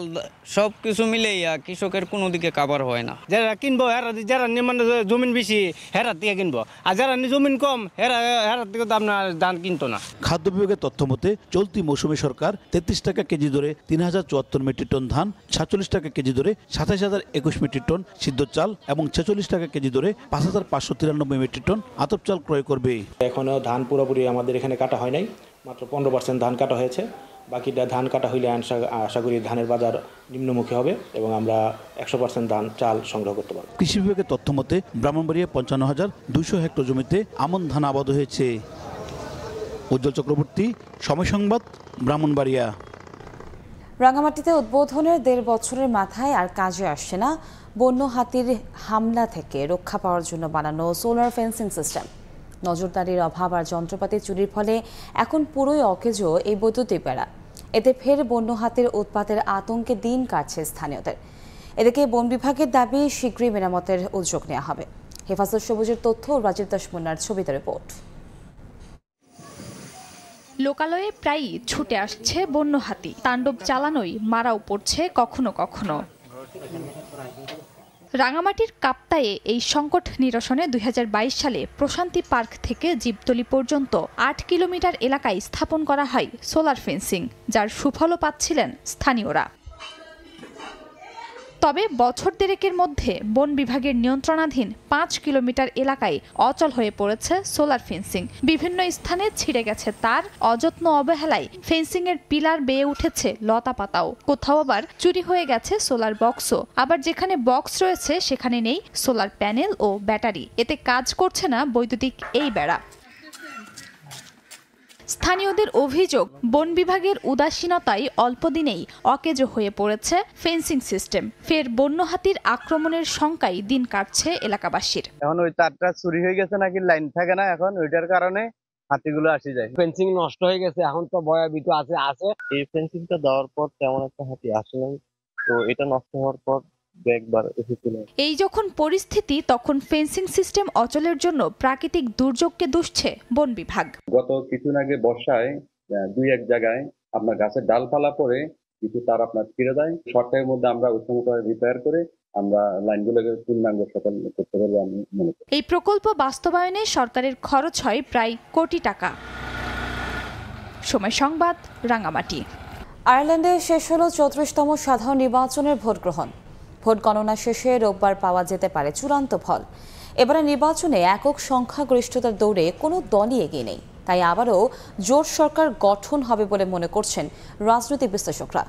সব কিছু মিলেই কৃষকের কোনো দিকে কাভার হয় না। যারা কিনবো যারা মানে জমিন বেশি হেরার থেকে কিনবো, আর যারা জমিন কম হেরার থেকে তো আপনার ধান কিনতো না। খাদ্য বিভাগের তথ্য মতে চলতি মৌসুমে সরকার 33 টাকা কেজি দরে 3074 মেট্রিক টন ধান, 47 টাকা কেজি দরে 27021 মেট্রিক টন সিদ্ধ চাল এবং 46 টাকা কেজি দরে 5593 মেট্রিক টন আতপ চাল ক্রয় করবে। এখনো ধান পুরোপুরি আমাদের এখানে কাটা হয় নাই, মাত্র 15% ধান কাটা হয়েছে। বাকিটা ধান কাটা হইলে আশা করি ধানের বাজার নিম্নমুখী হবে এবং আমরা 100% ধান চাল সংগ্রহ করতে পারব। কৃষি বিভাগের তথ্য মতে ব্রাহ্মণবাড়িয়া 55,200 হেক্টর জমিতে আমন ধান আবাদ হয়েছে। উজ্জ্বল চক্রবর্তী, সময় সংবাদ, ব্রাহ্মণবাড়িয়া। রাঙামাটিতে উদ্বোধনের 1.5 বছরের মাথায় আর কাজে আসছে না বন্য হাতির হামলা থেকে রক্ষা পাওয়ার জন্য বানানো সোলার ফেন্সিং সিস্টেম। নজরদারির অভাব আর যন্ত্রপাতি চুরির ফলে এখন পুরোই অকেজো এই বৈদ্যুতিক বেড়া। এতে ফের বন্য হাতির উৎপাতের আতঙ্কে দিন কাটছে স্থানীয়দের। এদিকে বন বিভাগের দাবি শীঘ্রই মেরামতের উদ্যোগ নেওয়া হবে। হেফাজত সবুজের তথ্য রাজীব দাস মুন্নার ছবিতে রিপোর্ট। লোকালয়ে প্রায়ই ছুটে আসছে বন্য হাতি, তাণ্ডব চালানোই মারাও পড়ছে কখনো কখনো। রাঙামাটির কাপ্তায়ে এই সংকট নিরসনে 2022 সালে প্রশান্তি পার্ক থেকে জীবতলী পর্যন্ত 8 কিলোমিটার এলাকায় স্থাপন করা হয় সোলার ফেন্সিং, যার সুফলও পাচ্ছিলেন স্থানীয়রা। তবে বছর দেড়েকের মধ্যে বন বিভাগের নিয়ন্ত্রণাধীন 5 কিলোমিটার এলাকায় অচল হয়ে পড়েছে সোলার ফেন্সিং। বিভিন্ন স্থানে ছিঁড়ে গেছে তার, অযত্ন অবহেলায় ফেন্সিংয়ের পিলার বেয়ে উঠেছে লতা পাতাও। কোথাও আবার চুরি হয়ে গেছে সোলার বক্সও। আবার যেখানে বক্স রয়েছে সেখানে নেই সোলার প্যানেল ও ব্যাটারি। এতে কাজ করছে না বৈদ্যুতিক এই বেড়া। স্থানীয়দের অভিযোগ, বন বিভাগের উদাসীনতায় অল্প দিনেই অকেজো হয়ে পড়েছে ফেন্সিং সিস্টেম। ফের বন্য হাতির আক্রমণের শঙ্কায় দিন কাটছে এলাকাবাসীর। এখন ওই তারটা চুরি হয়ে গেছে নাকি লাইন থাকে না, এখন ওইটার কারণে হাতিগুলো আসে যায়। ফেন্সিং নষ্ট হয়ে গেছে, এখন তো ভয়াবহ আছে। এই ফেন্সিংটা দেওয়ার পর তেমন একটা হাতি আসে নাই, তো এটা নষ্ট হওয়ার পর এই যখন পরিস্থিতি, তখন ফেন্সিং সিস্টেম অচলের জন্য প্রাকৃতিক দুর্যোগকে দুষছে বন বিভাগ। গত কিছুদিন আগে বর্ষায় 2-1 জায়গায় আপনার গাছের ডালপালা পড়ে কিছু তার আপনার ছিঁড়ে দেয়। শর্ট টাইমের মধ্যে আমরা ওই সময়টা রিপেয়ার করে আমরা লাইনগুলোকে পূর্ণাঙ্গ সচল করতে পারবো আমি মনে করি। এই প্রকল্প বাস্তবায়নে সরকারের খরচ হয় প্রায় কোটি টাকা। সময় সংবাদ, রাঙামাটি। আয়ারল্যান্ডে শেষ হলো 34তম সাধারণ নির্বাচনের ভোট গ্রহণ। ভোট গণনা শেষে রোববার পাওয়া যেতে পারে চূড়ান্ত ফল। এবারে নির্বাচনে একক সংখ্যাগরিষ্ঠতার দৌড়ে কোনো দলই এগিয়ে নেই, তাই আবারও জোট সরকার গঠন হবে বলে মনে করছেন রাজনৈতিক বিশ্লেষকরা।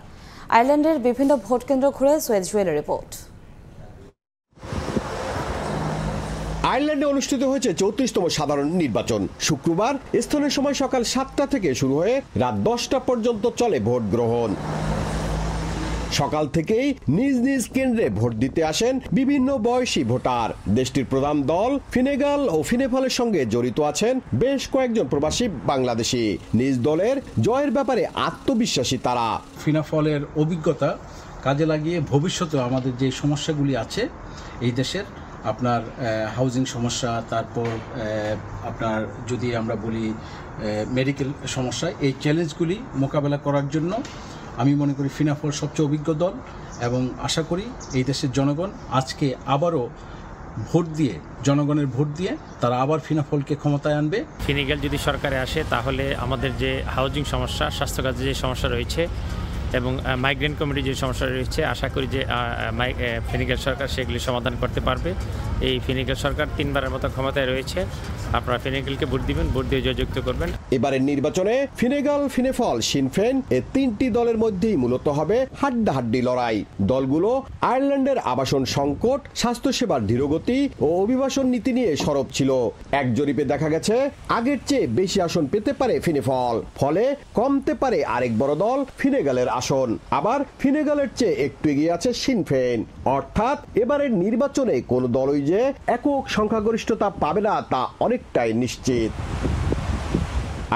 আয়ারল্যান্ডের বিভিন্ন ভোট কেন্দ্র ঘুরে সোয়েজ জুয়েলের রিপোর্ট। আয়ারল্যান্ডে অনুষ্ঠিত হয়েছে 34তম সাধারণ নির্বাচন। শুক্রবার স্থানীয় সময় সকাল 7টা থেকে শুরু হয়ে রাত 10টা পর্যন্ত চলে ভোট গ্রহণ। সকাল থেকেই নিজ নিজ কেন্দ্রে ভোট দিতে আসেন বিভিন্ন বয়সী ভোটার। দেশটির প্রধান দল ফিনেগাল ও ফিনেফলের সঙ্গে জড়িত আছেন বেশ কয়েকজন প্রবাসী বাংলাদেশি। নিজ দলের জয়ের ব্যাপারে আত্মবিশ্বাসী তারা। ফিনাফলের অভিজ্ঞতা কাজে লাগিয়ে ভবিষ্যতে আমাদের যে সমস্যাগুলি আছে এই দেশের আপনার হাউজিং সমস্যা, তারপর আপনার যদি আমরা বলি মেডিকেল সমস্যা, এই চ্যালেঞ্জগুলি মোকাবেলা করার জন্য আমি মনে করি ফিনাফল সবচেয়ে অভিজ্ঞ দল এবং আশা করি এই দেশের জনগণ আজকে আবারও জনগণের ভোট দিয়ে তারা আবার ফিনাফলকে ক্ষমতায় আনবে। ফিনিক্যাল যদি সরকারে আসে তাহলে আমাদের যে হাউজিং সমস্যা, স্বাস্থ্যখাতে যে সমস্যা রয়েছে এবং মাইগ্রেন্ট কমিটির যে সমস্যা রয়েছে, আশা করি যে ফিনিক্যাল সরকার সেগুলি সমাধান করতে পারবে। এই ফিনিক্যাল সরকার 3বারের মতো ক্ষমতায় রয়েছে। আপনারা ফিনিক্যালকে ভোট দিবেন, ভোট দিয়ে জয়যুক্ত করবেন। এবারের নির্বাচনে ফিনেগাল, ফিনেফল, শিনফেন এই 3টি দলের মধ্যেই মূলত হবে হাড্ডাহাড্ডি লড়াই। দলগুলো আয়ারল্যান্ডের আবাসন সংকট, স্বাস্থ্যসেবার ধীরগতি ও অভিবাসন নীতি নিয়ে সরব ছিল। এক জরিপে দেখা গেছে আগের চেয়ে বেশি আসন পেতে পারে ফিনেফল, ফলে কমতে পারে আরেক বড় দল ফিনেগালের আসন। আবার ফিনেগালের চেয়ে একটু এগিয়ে আছে শিনফেন। অর্থাৎ এবারের নির্বাচনে কোন দলই যে একক সংখ্যাগরিষ্ঠতা পাবে না তা অনেকটাই নিশ্চিত।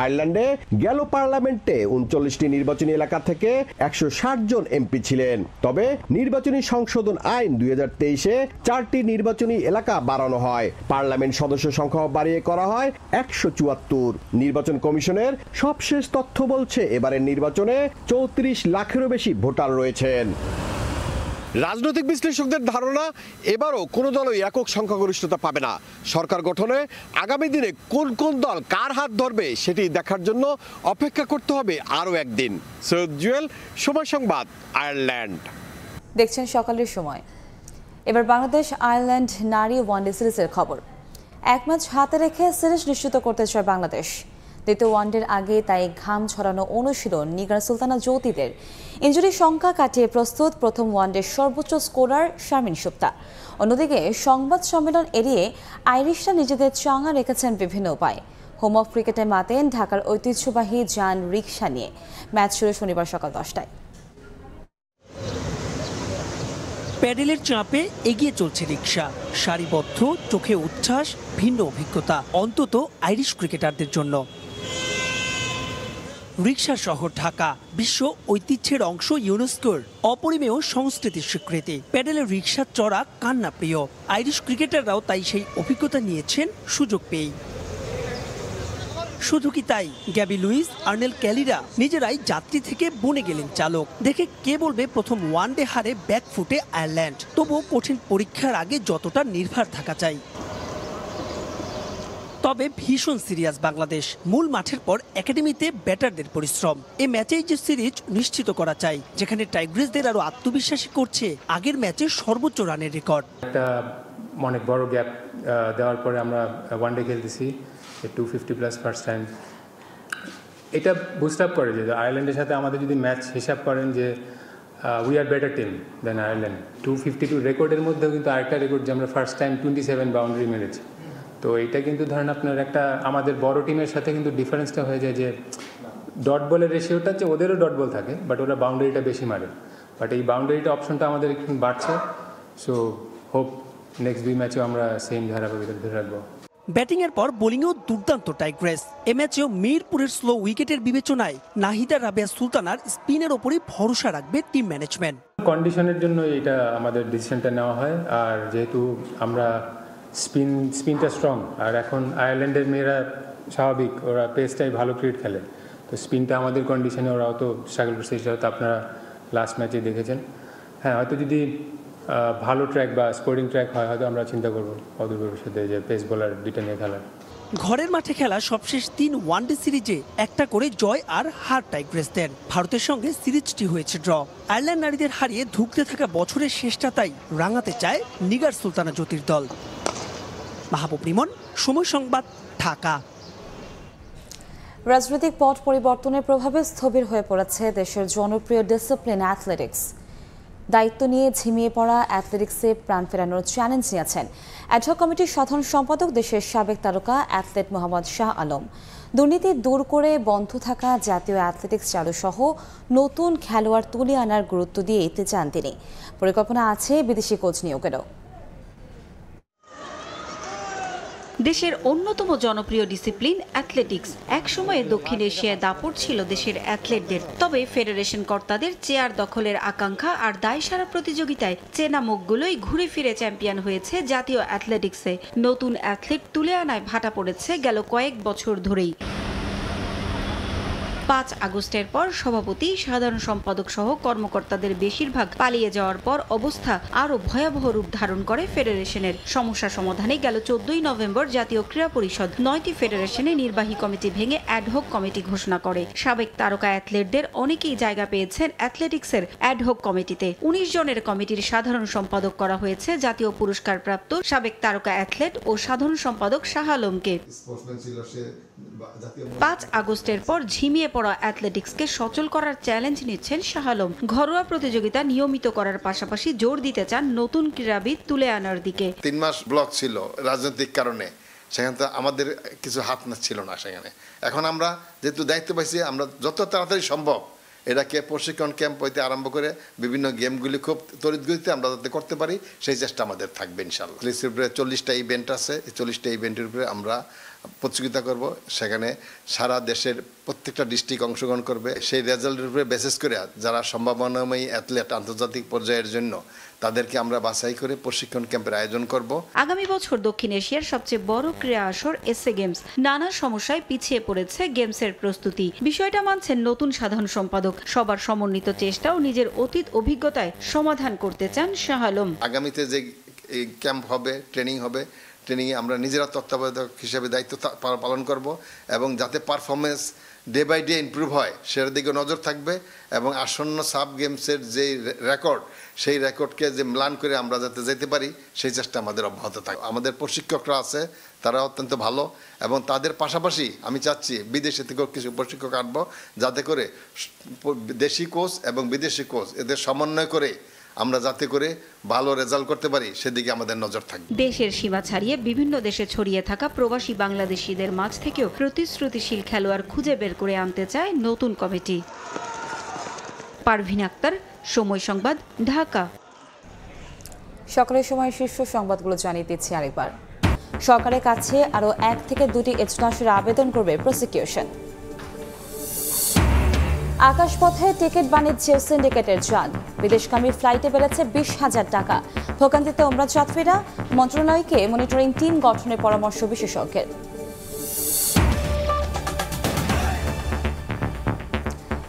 আয়ারল্যান্ডে গেল পার্লামেন্টে 39টি নির্বাচনী এলাকা থেকে 160 জন এমপি ছিলেন। তবে নির্বাচনী সংশোধন আইন 2023-এ 4টি নির্বাচনী এলাকা বাড়ানো হয়। পার্লামেন্ট সদস্য সংখ্যাও বাড়িয়ে করা হয় 174। নির্বাচন কমিশনের সবশেষ তথ্য বলছে এবারের নির্বাচনে 34 লাখেরও বেশি ভোটার রয়েছেন। রাজনৈতিক বিশ্লেষকদের ধারণা এবারও কোনো দলই একক সংখ্যাগরিষ্ঠতা পাবে না। সরকার গঠনে আগামী দিনে কোন কোন দল কার হাত ধরবে সেটি দেখার জন্য অপেক্ষা করতে হবে আরও একদিন। সৈয়দ জুয়েল, সময় সংবাদ, আয়ারল্যান্ড। দেখছেন সকালের সময়। এবার বাংলাদেশ আয়ারল্যান্ড নারী ওয়ানডে সিরিজের খবর। 1 ম্যাচ হাতে রেখে সিরিজ নিশ্চিত করতে চায় বাংলাদেশ। দ্বিতীয় ওয়ানডের আগে তাই ঘাম ছড়ানো অনুশীলন নিগার সুলতানা জ্যোতিদের। ইনজুরির সংখ্যা কাটিয়ে প্রস্তুত প্রথম ওয়ানডের সর্বোচ্চ স্কোরার শারমিন সুক্তা। অন্যদিকে সংবাদ সম্মেলন এড়িয়ে আইরিশরা নিজেদের চাঙা রেখেছেন বিভিন্ন উপায়ে। হোম অফ ক্রিকেটে মাতেন ঢাকার ঐতিহ্যবাহী যান রিকশা নিয়ে। ম্যাচ শুরু শনিবার সকাল 10টায়। প্যাডেলের চাপে এগিয়ে চলছে রিকশা, সারিবদ্ধ, চোখে উচ্ছ্বাস, ভিন্ন অভিজ্ঞতা অন্তত আইরিশ ক্রিকেটারদের জন্য। রিকশা শহর ঢাকা বিশ্ব ঐতিহ্যের অংশ, ইউনেস্কোর অপরিমেয় সংস্কৃতির স্বীকৃতি। প্যাডেলের রিকশা চড়া কান্না প্রিয় আইরিশ ক্রিকেটাররাও তাই সেই অভিজ্ঞতা নিয়েছেন সুযোগ পেয়েই। শুধু কি তাই, গ্যাবি লুইস, আর্নেল ক্যালিরা নিজেরাই যাত্রী থেকে বনে গেলেন চালক। দেখে কে বলবে প্রথম ওয়ানডে হারে ব্যাকফুটে আয়ারল্যান্ড। তবুও কঠিন পরীক্ষার আগে যতটা নির্ভর থাকা চাই। তবে ভীষণ সিরিয়াস বাংলাদেশ। মূল মাঠের পর একাডেমিতে ব্যাটারদের পরিশ্রম। এই ম্যাচেই যে সিরিজ নিশ্চিত করা চাই, যেখানে টাইগ্রিসদের আরো আত্মবিশ্বাসী করছে আগের ম্যাচে সর্বোচ্চ রানের রেকর্ড। একটা অনেক বড় গ্যাপ দেওয়ার পরে আমরা ওয়ানডে খেলতেছি 250+ ফার্স্ট টাইম। এটা বুস্ট আপ করে যে আয়ারল্যান্ডের সাথে আমাদের যদি ম্যাচ হিসাব করেন যে we are better team than Ireland. 252 রেকর্ডের মধ্যেও কিন্তু আরেকটা রেকর্ড যে আমরা ফার্স্ট টাইম 27 বাউন্ডারি মেরেছি। তো এটা কিন্তু ধরেন আপনার একটা আমাদের বড় টিমের সাথে কিন্তু ডিফারেন্সটা হয়ে যায় যে ডট বলের রেশিওটা যে ওদেরও ডট বল থাকে, বাট ওরা বাউন্ডারিটা বেশি মারে। বাট এই বাউন্ডারিটা অপশনটা আমাদের একটু বাড়ছে। সো হোপ নেক্সট 2 ম্যাচেও আমরা সেম ধারাবাহিকতা ধরে রাখবো। ব্যাটিংয়ের পর বোলিংয়েও দুর্দান্ত টাইগ্রেস। এ ম্যাচেও মিরপুরের স্লো উইকেটের বিবেচনায় নাহিদা রাবেয়া সুলতানার স্পিনের ওপরই ভরসা রাখবে টিম ম্যানেজমেন্ট। কন্ডিশনের জন্য এটা আমাদের ডিসিশনটা নেওয়া হয়। আর যেহেতু আমরা স্পিনটা স্ট্রং, আর এখন আয়ারল্যান্ডের মেয়েরা স্বাভাবিক ওরা পেসটাই ভালো ক্রিকেট খেলে, তো স্পিনটা আমাদের কন্ডিশনে ওরাও তো স্ট্রাগল করছে, সেটা হয়তো আপনারা লাস্ট ম্যাচে দেখেছেন। হ্যাঁ, হয়তো যদি ভালো ট্র্যাক বা স্পোর্টিং ট্র্যাক হয় হয়তো আমরা চিন্তা করবো অদূর ভবিষ্যতে যে পেস বোলার 2টা নিয়ে খেলার। ঘরের মাঠে খেলা সবশেষ 3 ওয়ানডে সিরিজে একটা করে জয় আর হার টাইগ্রেসদের। ভারতের সঙ্গে সিরিজটি হয়েছে ড্র। আয়ারল্যান্ড নারীদের হারিয়ে ধুঁকতে থাকা বছরের শেষটা তাই রাঙাতে চায় নিগার সুলতানা জ্যোতির দল। মাহবুব রিমন, সময় সংবাদ, ঢাকা। রাজনৈতিক পট পরিবর্তনের প্রভাবে স্থবির হয়ে পড়েছে দেশের জনপ্রিয় ডিসিপ্লিন অ্যাথলেটিক্স। দায়িত্ব নিয়ে ঝিমিয়ে পড়া অ্যাথলেটিক্সে প্রাণ ফেরানোর চ্যালেঞ্জ নিয়েছেন অ্যাডহক কমিটির সাধারণ সম্পাদক দেশের সাবেক তারকা অ্যাথলেট মোহাম্মদ শাহ আলম। দুর্নীতি দূর করে বন্ধ থাকা জাতীয় অ্যাথলেটিক্স চালু সহ নতুন খেলোয়াড় তুলে আনার গুরুত্ব দিয়ে এতে চান তিনি। পরিকল্পনা আছে বিদেশি কোচ নিয়োগেরও। দেশের অন্যতম জনপ্রিয় ডিসিপ্লিন অ্যাথলেটিক্স। একসময়ে দক্ষিণ এশিয়ায় দাপট ছিল দেশের অ্যাথলেটদের। তবে ফেডারেশন কর্তাদের চেয়ার দখলের আকাঙ্ক্ষা আর দায়সারা প্রতিযোগিতায় চেনা মুখগুলোই ঘুরে ফিরে চ্যাম্পিয়ন হয়েছে জাতীয় অ্যাথলেটিক্সে। নতুন অ্যাথলেট তুলে আনায় ভাটা পড়েছে গেল কয়েক বছর ধরেই। 5 আগস্টের পর সভাপতি, সাধারণ সম্পাদক সহ কর্মকর্তাদের বেশিরভাগ পালিয়ে যাওয়ার পর অবস্থা আরও ভয়াবহ রূপ ধারণ করে ফেডারেশনের। সমস্যা সমাধানে গেল 14 নভেম্বর জাতীয় ক্রীড়া পরিষদ 9টি ফেডারেশনে নির্বাহী কমিটি ভেঙে অ্যাডহক কমিটি ঘোষণা করে। সাবেক তারকা অ্যাথলেটদের অনেকেই জায়গা পেয়েছেন অ্যাথলেটিক্সের অ্যাডহক কমিটিতে। 19 জনের কমিটির সাধারণ সম্পাদক করা হয়েছে জাতীয় পুরস্কারপ্রাপ্ত সাবেক তারকা অ্যাথলেট ও সাধারণ সম্পাদক শাহ আলমকে। 5 আগস্টের পর ঝিমিয়ে পড়া অ্যাথলেটিক্সকে সচল করার চ্যালেঞ্জ নিচ্ছেন শাহ আলম। ঘরোয়া প্রতিযোগিতা নিয়মিত করার পাশাপাশি জোর দিতে চান নতুন ক্রীড়াবিদ তুলে আনার দিকে। 3 মাস ব্লক ছিল রাজনৈতিক কারণে, সেখানে তো আমাদের কিছু হাত না ছিল না সেখানে। এখন আমরা যেহেতু দায়িত্ব পাইছি, আমরা যত তাড়াতাড়ি সম্ভব এটাকে প্রশিক্ষণ ক্যাম্প হইতে আরম্ভ করে বিভিন্ন গেমগুলি খুব তড়িৎগতিতে আমরা যাতে করতে পারি সেই চেষ্টা আমাদের থাকবে ইনশাআল্লাহ। 40টা ইভেন্ট আছে, এই 40টা ইভেন্টের উপরে আমরা প্রতিযোগিতা করব। সেখানে সারা দেশের প্রত্যেকটা ডিস্ট্রিক্ট অংশগ্রহণ করবে। সেই রেজাল্টের উপরে বেসিস করে যারা সম্ভাবনাময়ী অ্যাথলেট আন্তর্জাতিক পর্যায়ের জন্য তাদেরকে আমরা বাছাই করে প্রশিক্ষণ ক্যাম্পের আয়োজন করব। আগামী বছর দক্ষিণ এশিয়ার সবচেয়ে বড় ক্রীড়া আসর এসএ গেমস। নানা সমস্যায় পিছিয়ে পড়েছে গেমসের প্রস্তুতি। বিষয়টা মানছেন নতুন সাধারণ সম্পাদক। সবার সমন্বিত চেষ্টা ও নিজের অতীত অভিজ্ঞতায় সমাধান করতে চান শাহ আলম। আগামীতে যে ক্যাম্প হবে, ট্রেনিং হবে, ট্রেনিংয়ে আমরা নিজেরা তত্ত্বাবধায়ক হিসেবে দায়িত্ব পালন করব এবং যাতে performance day by day improve হয় সেটার দিকে নজর থাকবে এবং আসন্ন সাব গেমসের যে রেকর্ড, সেই রেকর্ডকে যে ম্লান করে আমরা যাতে যেতে পারি সেই চেষ্টা আমাদের অব্যাহত থাকবে। আমাদের প্রশিক্ষকরা আছে, তারা অত্যন্ত ভালো এবং তাদের পাশাপাশি আমি চাচ্ছি বিদেশে থেকেও কিছু প্রশিক্ষক আনবো, যাতে করে দেশি কোচ এবং বিদেশি কোচ এদের সমন্বয় করে আমরা যাতে করে ভালো রেজাল্ট করতে পারি সেদিকে আমাদের নজর থাকবে। দেশের সীমা ছাড়িয়ে বিভিন্ন দেশে ছড়িয়ে থাকা প্রবাসী বাংলাদেশিদের মাঝ থেকেও প্রতিশ্রুতিশীল খেলোয়াড় খুঁজে বের করে আনতে চায় নতুন কমিটি। পারভিন আক্তার, সময় সংবাদ, ঢাকা। সকালের সময় শীর্ষ সংবাদগুলো জানিয়ে দিচ্ছি আরেকবার। সরকারের কাছে আরও 1 থেকে 2টি এজলাসের আবেদন করবে প্রসিকিউশন। আকাশপথে টিকিট বাণিজ্যে সিন্ডিকেটের জাল। বিদেশগামী ফ্লাইটে বেড়েছে 20,000 টাকা। ভোগান্তিতে ওমরা যাত্রীরা, মন্ত্রণালয়কে মনিটরিং টিম গঠনের পরামর্শ বিশেষজ্ঞের।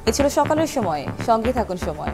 এ ছিল সকালের সময়। সঙ্গে থাকুন সময়।